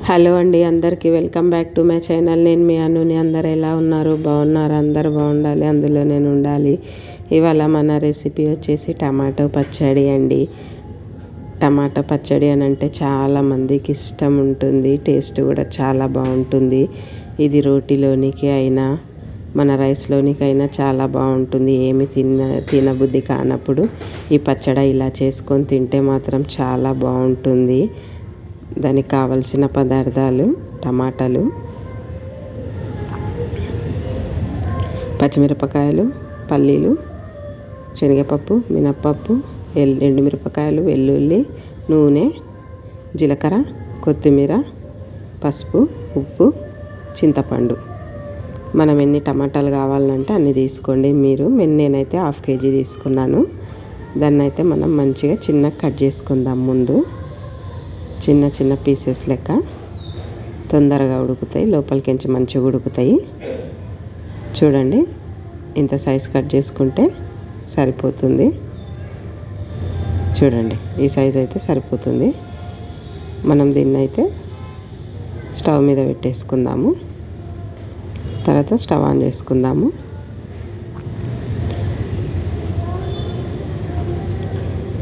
Hello అండి, అందరికీ welcome back to my channel. నేను మీ అనుని. అందరు ఎలా ఉన్నారు? బాగున్నారు? అందరు బాగుండాలి, అందులో నేను ఉండాలి. ఇవాళ మన రెసిపీ వచ్చేసి టమాటో పచ్చడి అండి. టమాటో పచ్చడి అని అంటే చాలామందికి ఇష్టం ఉంటుంది, టేస్ట్ కూడా చాలా బాగుంటుంది. ఇది రోటీలోనికి అయినా మన రైస్లోనికి అయినా చాలా బాగుంటుంది. ఏమి తినబుద్ధి కానప్పుడు ఈ పచ్చడి ఇలా చేసుకొని తింటే మాత్రం చాలా బాగుంటుంది. దానికి కావలసిన పదార్థాలు: టమాటాలు, పచ్చిమిరపకాయలు, పల్లీలు, శనగపప్పు, మినప్పప్పు, ఎండుమిరపకాయలు, వెల్లుల్లి, నూనె, జీలకర్ర, కొత్తిమీర, పసుపు, ఉప్పు, చింతపండు. మనం ఎన్ని టమాటాలు కావాలంటే అన్ని తీసుకోండి. నేనైతే 1/2 kg తీసుకున్నాను. దాన్ని అయితే మనం మంచిగా చిన్నగా కట్ చేసుకుందాం. ముందు చిన్న చిన్న పీసెస్ లెక్క తొందరగా ఉడుకుతాయి, లోపలికించి మంచిగా ఉడుకుతాయి. చూడండి, ఇంత సైజ్ కట్ చేసుకుంటే సరిపోతుంది. చూడండి, ఈ సైజ్ అయితే సరిపోతుంది. మనం దీన్ని అయితే స్టవ్ మీద పెట్టేసుకుందాము. తర్వాత స్టవ్ ఆన్ చేసుకుందాము.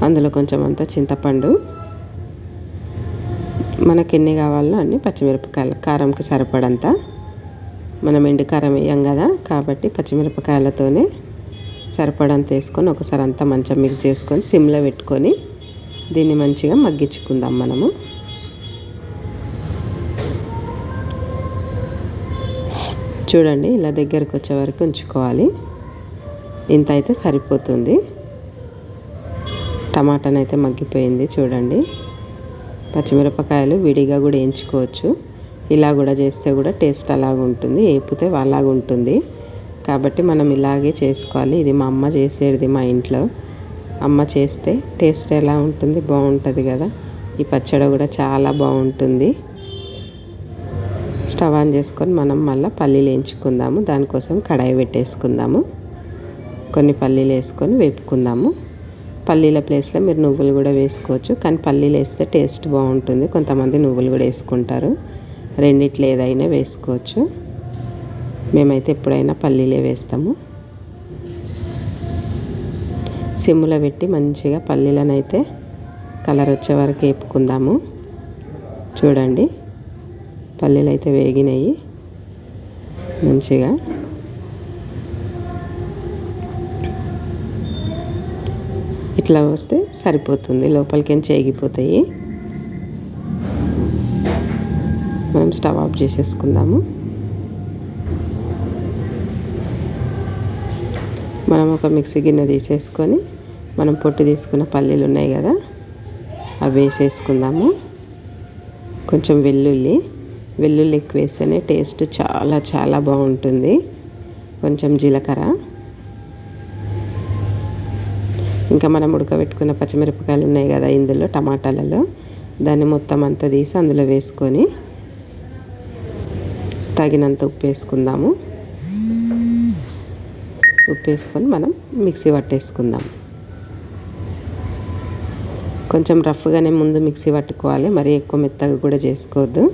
అందులో కొంచెం అంతా చింతపండు, మనకి ఎన్ని కావాలో అన్ని పచ్చిమిరపకాయలు, కారంకి సరిపడంత. మనం ఎండు కారం వేయం కదా, కాబట్టి పచ్చిమిరపకాయలతోనే సరిపడంత వేసుకొని ఒకసారి అంతా మంచిగా మిక్స్ చేసుకొని సిమ్లో పెట్టుకొని దీన్ని మంచిగా మగ్గించుకుందాం. మనము చూడండి, ఇలా దగ్గరకు వచ్చే వరకు ఉంచుకోవాలి. ఇంత అయితే సరిపోతుంది. టమాటానైతే మగ్గిపోయింది. చూడండి, పచ్చిమిరపకాయలు విడిగా కూడా వేయించుకోవచ్చు. ఇలా కూడా చేస్తే కూడా టేస్ట్ అలాగ ఉంటుంది, వేపితే అలాగ ఉంటుంది. కాబట్టి మనం ఇలాగే చేసుకోవాలి. ఇది మా అమ్మ చేసేది. మా ఇంట్లో అమ్మ చేస్తే టేస్ట్ ఎలా ఉంటుంది, బాగుంటుంది కదా. ఈ పచ్చడి కూడా చాలా బాగుంటుంది. స్టవ్ ఆన్ చేసుకొని మనం మళ్ళీ పల్లీలు వేయించుకుందాము. దానికోసం కడాయి పెట్టేసుకుందాము. కొన్ని పల్లీలు వేసుకొని వేపుకుందాము. పల్లీల ప్లేస్లో మీరు నువ్వులు కూడా వేసుకోవచ్చు, కానీ పల్లీలు వేస్తే టేస్ట్ బాగుంటుంది. కొంతమంది నువ్వులు కూడా వేసుకుంటారు. రెండిట్లో ఏదైనా వేసుకోవచ్చు. మేమైతే ఎప్పుడైనా పల్లీలే వేస్తాము. సిమ్లో పెట్టి మంచిగా పల్లీలను అయితే కలర్ వచ్చే వరకు వేపుకుందాము. చూడండి, పల్లీలు అయితే వేగినాయి మంచిగా. ఇట్లా వస్తే సరిపోతుంది, లోపలికి చేగిపోతాయి. మనం స్టవ్ ఆఫ్ చేసేసుకుందాము. మనం ఒక మిక్సీ గిన్నె తీసేసుకొని మనం పొట్టు తీసుకున్న పల్లీలు ఉన్నాయి కదా, అవి వేసేసుకుందాము. కొంచెం వెల్లుల్లి ఎక్కువ వేస్తేనే టేస్ట్ చాలా చాలా బాగుంటుంది. కొంచెం జీలకర్ర, ఇంకా మనం ఉడకబెట్టుకున్న పచ్చిమిరపకాయలు ఉన్నాయి కదా ఇందులో, టమాటాలలో, దాన్ని మొత్తం అంతా తీసి అందులో వేసుకొని తగినంత ఉప్పు వేసుకుందాము. ఉప్పు వేసుకొని మనం మిక్సీ పట్టేసుకుందాం. కొంచెం రఫ్గానే ముందు మిక్సీ పట్టుకోవాలి, మరి ఎక్కువ మెత్తగా కూడా చేసుకోవద్దు.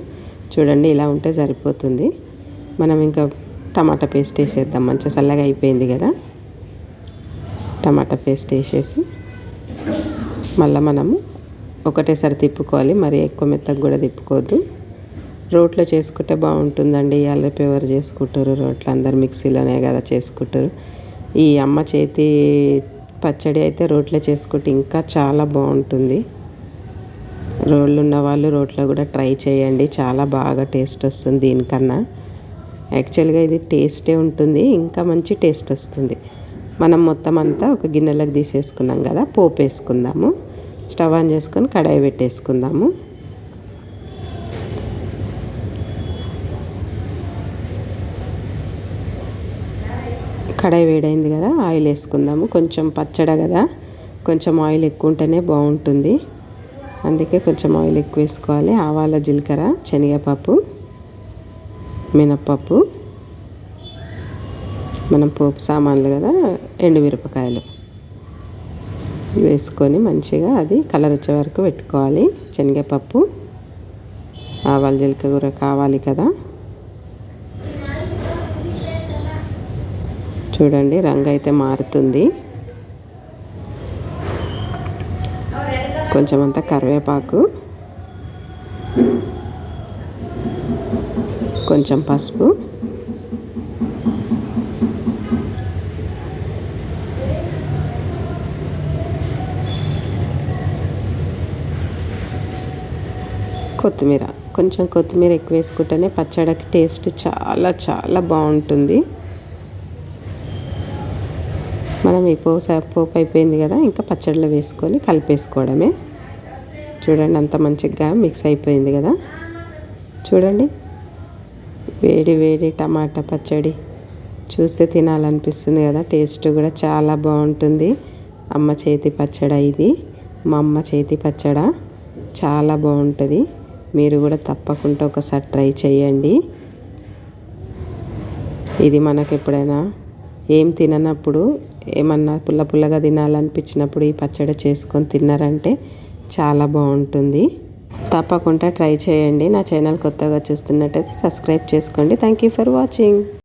చూడండి, ఇలా ఉంటే సరిపోతుంది. మనం ఇంకా టమాటా పేస్ట్ వేసేద్దాం. మంచిగా చల్లగా అయిపోయింది కదా. టమాటా పేస్ట్ వేసేసి మళ్ళీ మనము ఒకటేసారి తిప్పుకోవాలి, మరి ఎక్కువ మెత్తగా కూడా తిప్పుకోవద్దు. రోట్లో చేసుకుంటే బాగుంటుందండి. అల్లపి ఎవరు చేసుకుంటారు? రోట్లో అందరు మిక్సీలోనే కదా చేసుకుంటారు. ఈ అమ్మ చేతి పచ్చడి అయితే రోట్లో చేసుకుంటే ఇంకా చాలా బాగుంటుంది. రోళ్ళు ఉన్న వాళ్ళు రోట్లో కూడా ట్రై చేయండి, చాలా బాగా టేస్ట్ వస్తుంది. దీనికన్నా యాక్చువల్గా ఇది టేస్టే ఉంటుంది, ఇంకా మంచి టేస్ట్ వస్తుంది. మనం మొత్తం అంతా ఒక గిన్నెలోకి తీసేసుకున్నాం కదా, పోపు వేసుకుందాము. స్టవ్ ఆన్ చేసుకొని కడాయి పెట్టేసుకుందాము. కడాయి వేడైంది కదా, ఆయిల్ వేసుకుందాము. కొంచెం పచ్చడి కదా, కొంచెం ఆయిల్ ఎక్కువ ఉంటేనే బాగుంటుంది. అందుకే కొంచెం ఆయిల్ ఎక్కువ వేసుకోవాలి. ఆవాల, జీలకర్ర, శనగపప్పు, మినప్పప్పు, మనం పోపు సామాన్లు కదా, ఎండుమిరపకాయలు వేసుకొని మంచిగా అది కలర్ వచ్చే వరకు పెట్టుకోవాలి. శనగపప్పు, ఆవాలు జీలకర్ర కావాలి కదా. చూడండి రంగు అయితే మారుతుంది. కొంచెం అంతా కరివేపాకు, కొంచెం పసుపు, కొత్తిమీర. కొంచెం కొత్తిమీర ఎక్కువ వేసుకుంటేనే పచ్చడికి టేస్ట్ చాలా చాలా బాగుంటుంది. మనం ఈ పోపు అయిపోయింది కదా, ఇంకా పచ్చడిలో వేసుకొని కలిపేసుకోవడమే. చూడండి అంత మంచిగా మిక్స్ అయిపోయింది కదా. చూడండి వేడి వేడి టమాటా పచ్చడి చూస్తే తినాలనిపిస్తుంది కదా. టేస్ట్ కూడా చాలా బాగుంటుంది. అమ్మ చేతి పచ్చడి ఇది, మా అమ్మ చేతి పచ్చడి చాలా బాగుంటుంది. మీరు కూడా తప్పకుండా ఒకసారి ట్రై చేయండి. ఇది మనకు ఎప్పుడైనా ఏం తిననప్పుడు, ఏమన్నా పుల్లగా తినాలనిపించినప్పుడు ఈ పచ్చడి చేసుకొని తిన్నారంటే చాలా బాగుంటుంది. తప్పకుండా ట్రై చేయండి. నా ఛానల్ కొత్తగా చూస్తున్నట్టయితే సబ్స్క్రైబ్ చేసుకోండి. Thank you for watching.